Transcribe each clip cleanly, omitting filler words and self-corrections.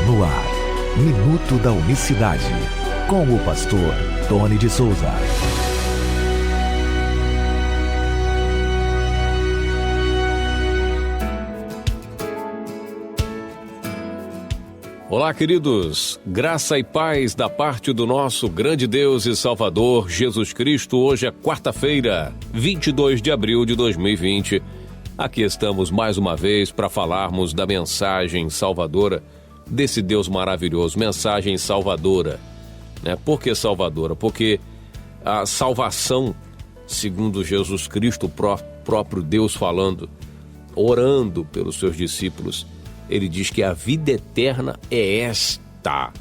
No ar, Minuto da Unicidade, com o pastor Tony de Souza. Olá, queridos, graça e paz da parte do nosso grande Deus e Salvador, Jesus Cristo. Hoje é quarta-feira, 22 de abril de 2020. Aqui estamos mais uma vez para falarmos da mensagem salvadora desse Deus maravilhoso, mensagem salvadora. Por que salvadora? Porque a salvação, segundo Jesus Cristo, o próprio Deus falando, orando pelos seus discípulos, ele diz que a vida eterna é esta,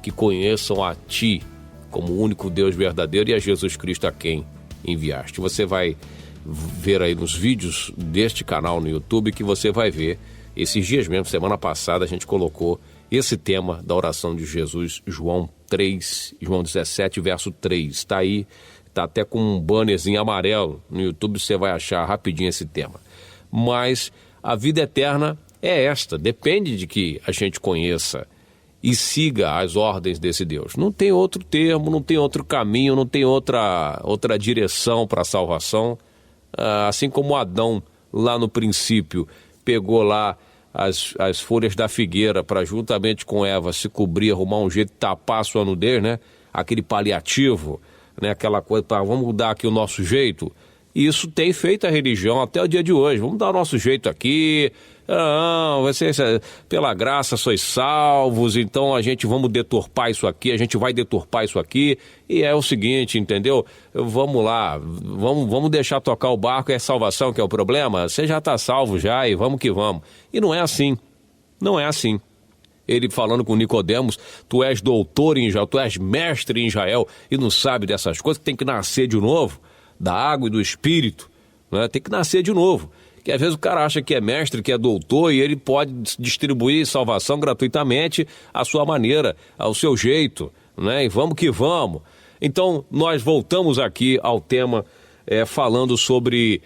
que conheçam a ti como o único Deus verdadeiro e a Jesus Cristo a quem enviaste. Você vai ver aí nos vídeos deste canal no YouTube que você vai ver, esses dias mesmo, semana passada, a gente colocou esse tema da oração de Jesus, João 17, verso 3. Está aí, está até com um bannerzinho amarelo no YouTube, você vai achar rapidinho esse tema. Mas a vida eterna é esta, depende de que a gente conheça e siga as ordens desse Deus. Não tem outro termo, não tem outro caminho, não tem outra direção para a salvação. Assim como Adão, lá no princípio, pegou lá as folhas da figueira para, juntamente com Eva, se cobrir, arrumar um jeito de tapar a sua nudez, aquele paliativo, aquela coisa, vamos dar aqui o nosso jeito. E isso tem feito a religião até o dia de hoje. Vamos dar o nosso jeito aqui. Não, vocês, pela graça sois salvos, então vamos deturpar isso aqui, a gente vai deturpar isso aqui. E é o seguinte, entendeu? Vamos lá, vamos deixar tocar o barco, é salvação que é o problema? Você já está salvo já e vamos que vamos. E não é assim, não é assim. Ele falando com Nicodemos, tu és doutor em Israel, tu és mestre em Israel e não sabe dessas coisas, que tem que nascer de novo, da água e do Espírito, tem que nascer de novo. Que às vezes o cara acha que é mestre, que é doutor e ele pode distribuir salvação gratuitamente à sua maneira, ao seu jeito, E vamos que vamos. Então nós voltamos aqui ao tema falando sobre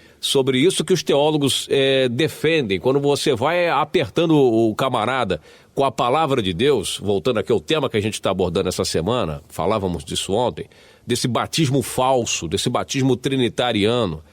isso que os teólogos defendem. Quando você vai apertando o camarada com a palavra de Deus, voltando aqui ao tema que a gente está abordando essa semana, falávamos disso ontem, desse batismo falso, desse batismo trinitariano,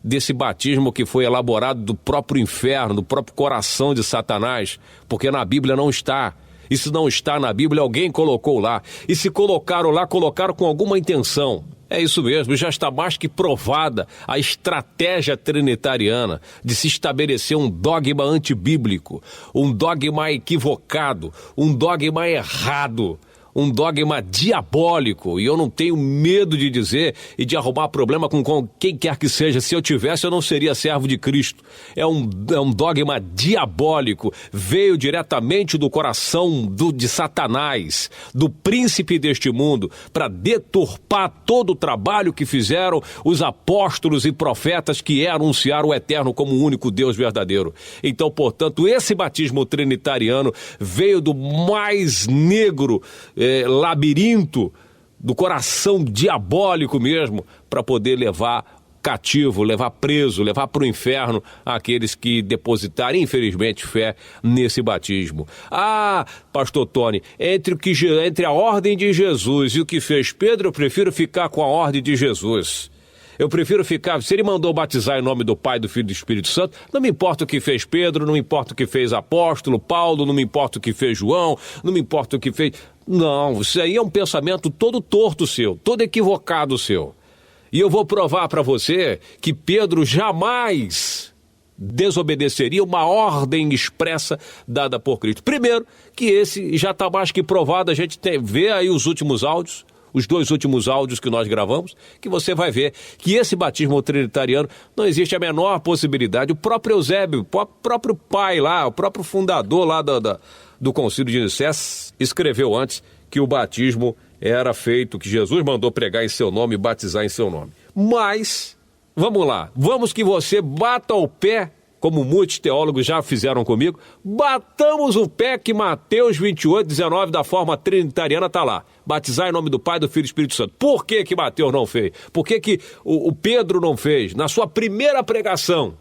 desse batismo que foi elaborado do próprio inferno, do próprio coração de Satanás, porque na Bíblia não está. E se não está na Bíblia, alguém colocou lá. E se colocaram lá, colocaram com alguma intenção. É isso mesmo, já está mais que provada a estratégia trinitariana de se estabelecer um dogma antibíblico, um dogma equivocado, um dogma errado, um dogma diabólico, e eu não tenho medo de dizer e de arrumar problema com quem quer que seja. Se eu tivesse, eu não seria servo de Cristo. É um dogma diabólico, veio diretamente do coração de Satanás, do príncipe deste mundo, para deturpar todo o trabalho que fizeram os apóstolos e profetas que anunciaram o eterno como o único Deus verdadeiro. Então, portanto, esse batismo trinitariano veio do mais negro labirinto do coração diabólico mesmo, para poder levar cativo, levar preso, levar para o inferno aqueles que depositarem, infelizmente, fé nesse batismo. Pastor Tony, entre a ordem de Jesus e o que fez Pedro, eu prefiro ficar com a ordem de Jesus. Eu prefiro ficar, se ele mandou batizar em nome do Pai, do Filho e do Espírito Santo, não me importa o que fez Pedro, não me importa o que fez apóstolo Paulo, não me importa o que fez João, não me importa o que fez... Não, isso aí é um pensamento todo torto seu, todo equivocado seu. E eu vou provar para você que Pedro jamais desobedeceria uma ordem expressa dada por Cristo. Primeiro, que esse já está mais que provado, a gente vê aí os últimos áudios, os 2 últimos áudios que nós gravamos, que você vai ver que esse batismo trinitariano não existe a menor possibilidade. O próprio Eusébio, o próprio pai lá, o próprio fundador lá do Concílio de Nicéia escreveu antes que o batismo era feito, que Jesus mandou pregar em seu nome e batizar em seu nome. Mas, vamos lá, vamos que você bata o pé, como muitos teólogos já fizeram comigo, batamos o pé que Mateus 28:19 da forma trinitariana está lá. Batizar em nome do Pai, do Filho e do Espírito Santo. Por que Mateus não fez? Por que o Pedro não fez? Na sua primeira pregação,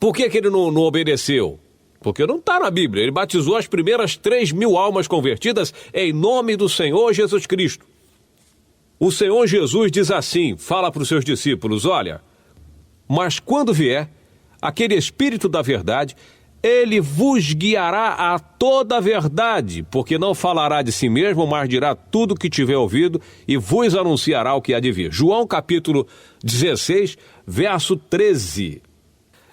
por que ele não obedeceu? porque não está na Bíblia. Ele batizou as primeiras 3.000 almas convertidas em nome do Senhor Jesus Cristo. O Senhor Jesus diz assim, fala para os seus discípulos, olha, mas quando vier aquele Espírito da verdade, ele vos guiará a toda a verdade, porque não falará de si mesmo, mas dirá tudo o que tiver ouvido e vos anunciará o que há de vir. João capítulo 16, verso 13.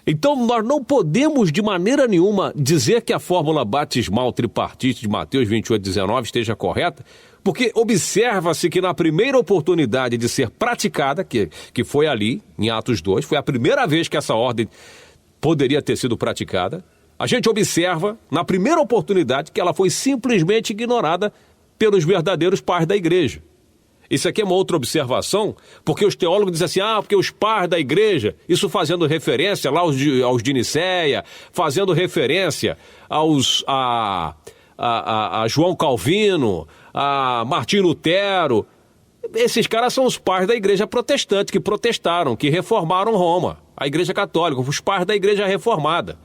Então nós não podemos de maneira nenhuma dizer que a fórmula batismal tripartite de Mateus 28, 19 esteja correta, porque observa-se que na primeira oportunidade de ser praticada, que foi ali, em Atos 2, foi a primeira vez que essa ordem poderia ter sido praticada, a gente observa, na primeira oportunidade, que ela foi simplesmente ignorada pelos verdadeiros pais da igreja. Isso aqui é uma outra observação, porque os teólogos dizem assim, porque os pais da igreja, isso fazendo referência lá aos de Nicéia, fazendo referência a João Calvino, a Martim Lutero. Esses caras são os pais da igreja protestante, que protestaram, que reformaram Roma, a igreja católica, os pais da igreja reformada.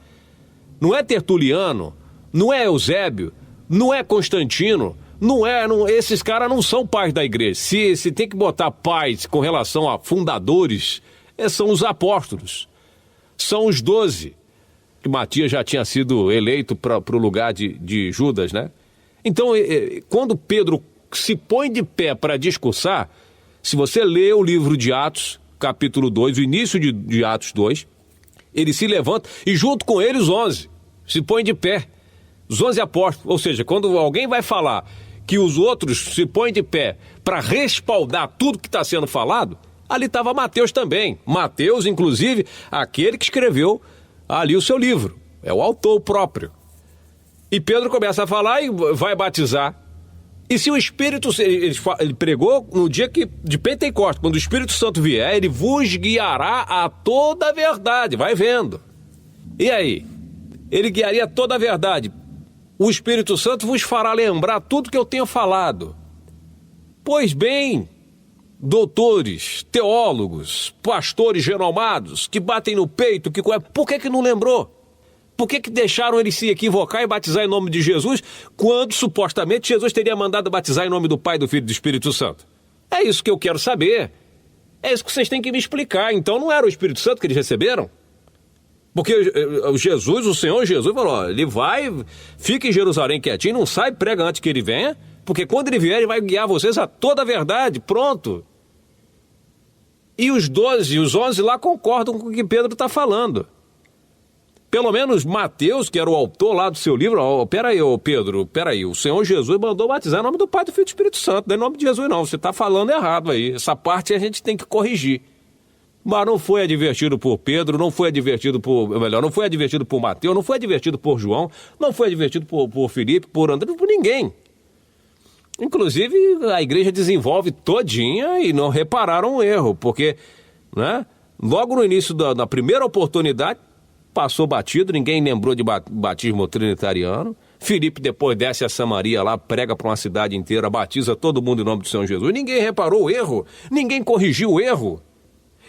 Não é Tertuliano, não é Eusébio, não é Constantino, esses caras não são pais da igreja. Se tem que botar pais com relação a fundadores, são os apóstolos, são os 12, que Matias já tinha sido eleito para o lugar de Judas, né? Então, quando Pedro se põe de pé para discursar, se você lê o livro de Atos, capítulo 2, o início de Atos 2, ele se levanta e junto com ele os 11 se põem de pé, os 11 apóstolos. Ou seja, quando alguém vai falar que os outros se põem de pé para respaldar tudo que está sendo falado, ali estava Mateus também. Mateus, inclusive, aquele que escreveu ali o seu livro, é o autor próprio. E Pedro começa a falar e vai batizar. E se o Espírito, ele pregou no dia de Pentecostes, quando o Espírito Santo vier, ele vos guiará a toda a verdade, vai vendo. E aí? Ele guiaria toda a verdade. O Espírito Santo vos fará lembrar tudo que eu tenho falado. Pois bem, doutores, teólogos, pastores renomados, que batem no peito, por que não lembrou? Por que deixaram ele se equivocar e batizar em nome de Jesus, quando supostamente Jesus teria mandado batizar em nome do Pai, do Filho e do Espírito Santo? É isso que eu quero saber. É isso que vocês têm que me explicar. Então não era o Espírito Santo que eles receberam? Porque o Senhor Jesus falou, ele vai, fica em Jerusalém quietinho, não sai, prega antes que ele venha, porque quando ele vier, ele vai guiar vocês a toda a verdade, pronto. E os 12, os 11 lá concordam com o que Pedro está falando. Pelo menos Mateus, que era o autor lá do seu livro, Pedro, o Senhor Jesus mandou batizar em nome do Pai, do Filho e do Espírito Santo, não é em nome de Jesus não, você está falando errado aí, essa parte a gente tem que corrigir. Mas não foi advertido por Pedro, não foi advertido por Mateus, não foi advertido por João, não foi advertido por Filipe, por André, por ninguém. Inclusive, a igreja desenvolve todinha e não repararam o erro, porque, né, logo no início da primeira oportunidade, passou batido, ninguém lembrou de batismo trinitariano. Filipe depois desce a Samaria lá, prega para uma cidade inteira, batiza todo mundo em nome do Senhor Jesus. Ninguém reparou o erro, ninguém corrigiu o erro.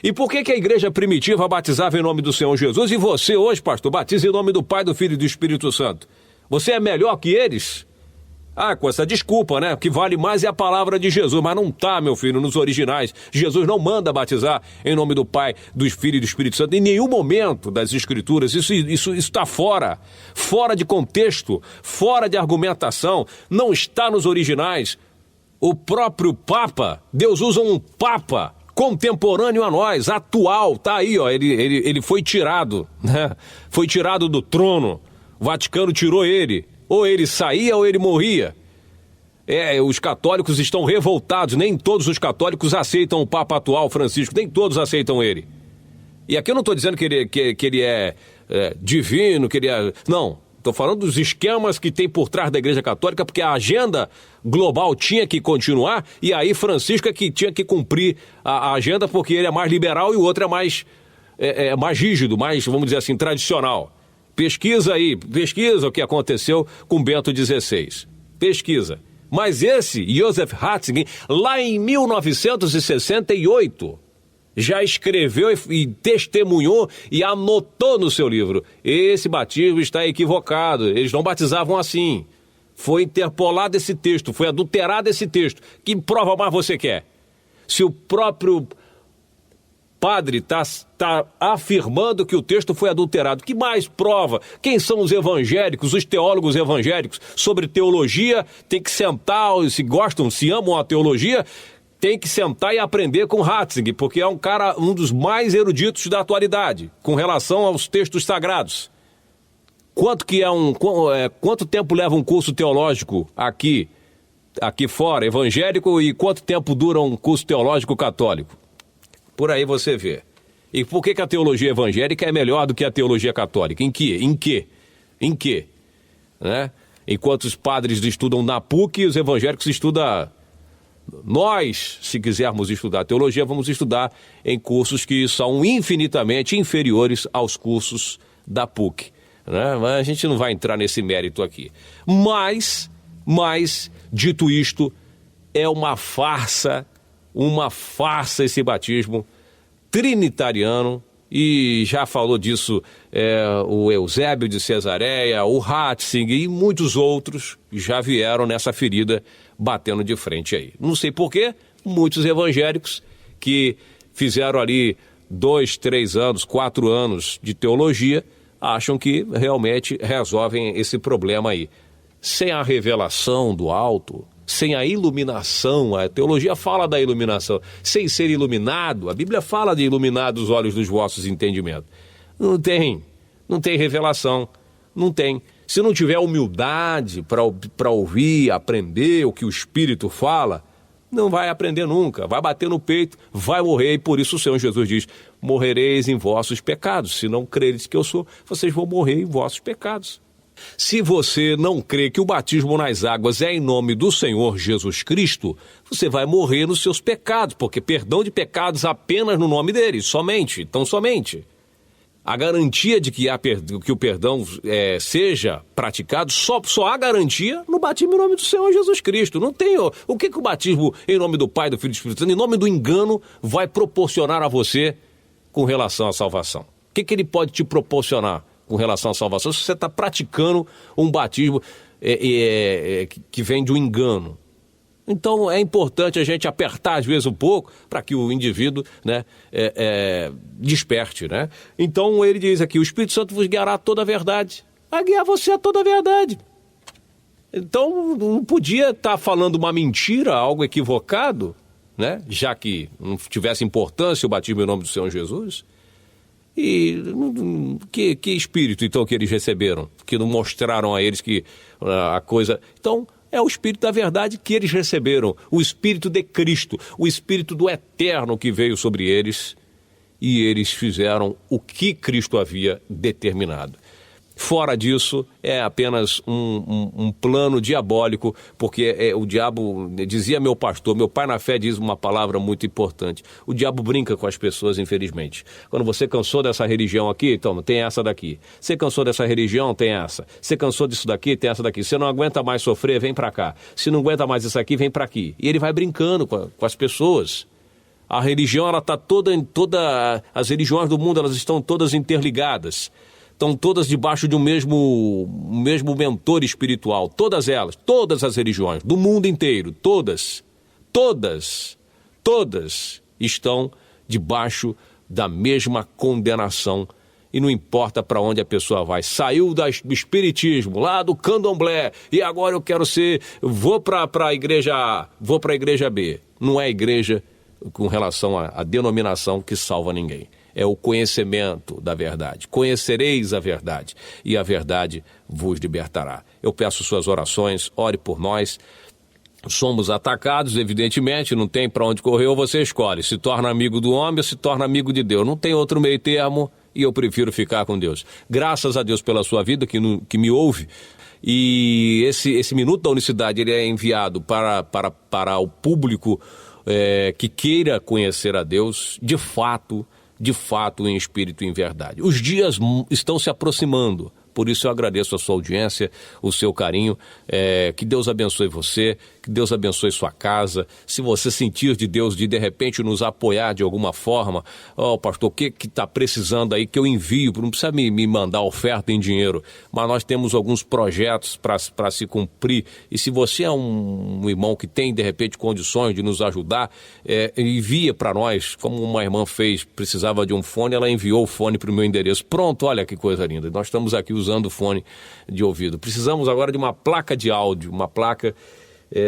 E por que a igreja primitiva batizava em nome do Senhor Jesus e você hoje, pastor, batiza em nome do Pai, do Filho e do Espírito Santo? Você é melhor que eles? Com essa desculpa, né? O que vale mais é a palavra de Jesus, mas não tá, meu filho, nos originais. Jesus não manda batizar em nome do Pai, do Filho e do Espírito Santo em nenhum momento das Escrituras. Isso está fora de contexto, fora de argumentação, não está nos originais. O próprio Papa, Deus usa um Papa contemporâneo a nós, atual, tá aí, ó, ele foi tirado, né? Foi tirado do trono, o Vaticano tirou ele, ou ele saía ou ele morria. Os católicos estão revoltados, nem todos os católicos aceitam o Papa atual, Francisco, nem todos aceitam ele. E aqui eu não estou dizendo que ele é divino, que ele é... Não, estou falando dos esquemas que tem por trás da Igreja Católica, porque a agenda global tinha que continuar, e aí Francisco é que tinha que cumprir a agenda, porque ele é mais liberal e o outro é mais rígido, mais, vamos dizer assim, tradicional. Pesquisa o que aconteceu com Bento XVI. Pesquisa. Mas esse, Joseph Ratzinger, lá em 1968, já escreveu e testemunhou e anotou no seu livro. Esse batismo está equivocado, eles não batizavam assim. Foi interpolado esse texto, foi adulterado esse texto. Que prova mais você quer? Se o próprio padre está afirmando que o texto foi adulterado, que mais prova? Quem são os evangélicos, os teólogos evangélicos sobre teologia? Tem que sentar, se gostam, se amam a teologia, tem que sentar e aprender com Ratzinger, porque é um dos mais eruditos da atualidade, com relação aos textos sagrados. Quanto tempo leva um curso teológico aqui fora, evangélico, e quanto tempo dura um curso teológico católico? Por aí você vê. E por que a teologia evangélica é melhor do que a teologia católica? Em que? Né? Enquanto os padres estudam na PUC, os evangélicos estudam... Nós, se quisermos estudar teologia, vamos estudar em cursos que são infinitamente inferiores aos cursos da PUC. Né? Mas a gente não vai entrar nesse mérito aqui. Mas, dito isto, é uma farsa esse batismo trinitariano, e já falou disso o Eusébio de Cesareia, o Ratzinger e muitos outros já vieram nessa ferida batendo de frente aí. Não sei porquê, muitos evangélicos que fizeram ali 2, 3 anos, 4 anos de teologia, acham que realmente resolvem esse problema aí. Sem a revelação do alto, sem a iluminação, a teologia fala da iluminação, sem ser iluminado, a Bíblia fala de iluminar os olhos dos vossos entendimentos. Não tem revelação, não tem. Se não tiver humildade para ouvir, aprender o que o Espírito fala, não vai aprender nunca, vai bater no peito, vai morrer, e por isso o Senhor Jesus diz: morrereis em vossos pecados. Se não creres que eu sou, vocês vão morrer em vossos pecados. Se você não crê que o batismo nas águas é em nome do Senhor Jesus Cristo, você vai morrer nos seus pecados, porque perdão de pecados apenas no nome dele, somente, tão somente. A garantia de que o perdão seja praticado, só há garantia no batismo em nome do Senhor Jesus Cristo. Não tem o que o batismo em nome do Pai, do Filho e do Espírito Santo, em nome do engano, vai proporcionar a você com relação à salvação. O que ele pode te proporcionar com relação à salvação se você está praticando um batismo que vem de um engano? Então é importante a gente apertar às vezes um pouco para que o indivíduo, né, desperte, né? Então ele diz aqui: o Espírito Santo vos guiará a toda a verdade. Vai guiar você a toda a verdade. Então não podia estar falando uma mentira, algo equivocado, né? Já que não tivesse importância o batismo em nome do Senhor Jesus. E que espírito então que eles receberam? Que não mostraram a eles que a coisa... Então... é o Espírito da verdade que eles receberam, o Espírito de Cristo, o Espírito do Eterno que veio sobre eles, e eles fizeram o que Cristo havia determinado. Fora disso, é apenas um plano diabólico, porque o diabo, dizia meu pastor, meu pai na fé diz uma palavra muito importante: o diabo brinca com as pessoas, infelizmente. Quando você cansou dessa religião aqui, então tem essa daqui. Você cansou dessa religião, tem essa. Você cansou disso daqui, tem essa daqui. Você não aguenta mais sofrer, vem pra cá. Se não aguenta mais isso aqui, vem pra aqui. E ele vai brincando com as pessoas. A religião, ela está as religiões do mundo, elas estão todas interligadas. Estão todas debaixo de um mesmo mentor espiritual. Todas elas, todas as religiões do mundo inteiro, todas estão debaixo da mesma condenação. E não importa para onde a pessoa vai. Saiu do espiritismo, lá do candomblé, e agora vou para a igreja A, vou para a igreja B. Não é a igreja com relação à denominação que salva ninguém. É o conhecimento da verdade. Conhecereis a verdade, e a verdade vos libertará. Eu peço suas orações, ore por nós. Somos atacados, evidentemente, não tem para onde correr, ou você escolhe. Se torna amigo do homem ou se torna amigo de Deus. Não tem outro meio termo, e eu prefiro ficar com Deus. Graças a Deus pela sua vida que me ouve. E esse Minuto da Unicidade, ele é enviado para o público que queira conhecer a Deus de fato, em espírito e em verdade. Os dias estão se aproximando. Por isso eu agradeço a sua audiência, o seu carinho. Que Deus abençoe você, que Deus abençoe sua casa. Se você sentir de Deus de repente nos apoiar de alguma forma, pastor, o que está precisando aí que eu envio? Não precisa me mandar oferta em dinheiro, mas nós temos alguns projetos para se cumprir. E se você é um irmão que tem de repente condições de nos ajudar, envia para nós, como uma irmã fez, precisava de um fone, ela enviou o fone para o meu endereço. Pronto, olha que coisa linda. Nós estamos aqui usando o fone de ouvido. Precisamos agora de uma placa de áudio, uma placa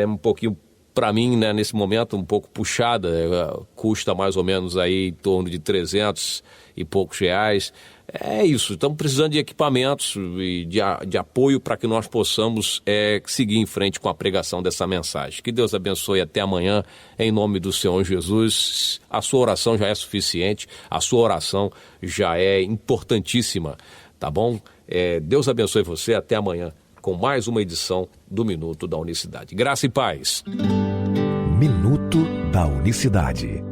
um pouquinho, para mim, né, nesse momento, um pouco puxada, custa mais ou menos aí em torno de 300 e poucos reais. É isso, estamos precisando de equipamentos e de apoio para que nós possamos seguir em frente com a pregação dessa mensagem. Que Deus abençoe até amanhã, em nome do Senhor Jesus. A sua oração já é suficiente, a sua oração já é importantíssima, tá bom? Deus abençoe você, até amanhã, com mais uma edição do Minuto da Unicidade. Graça e paz. Minuto da Unicidade.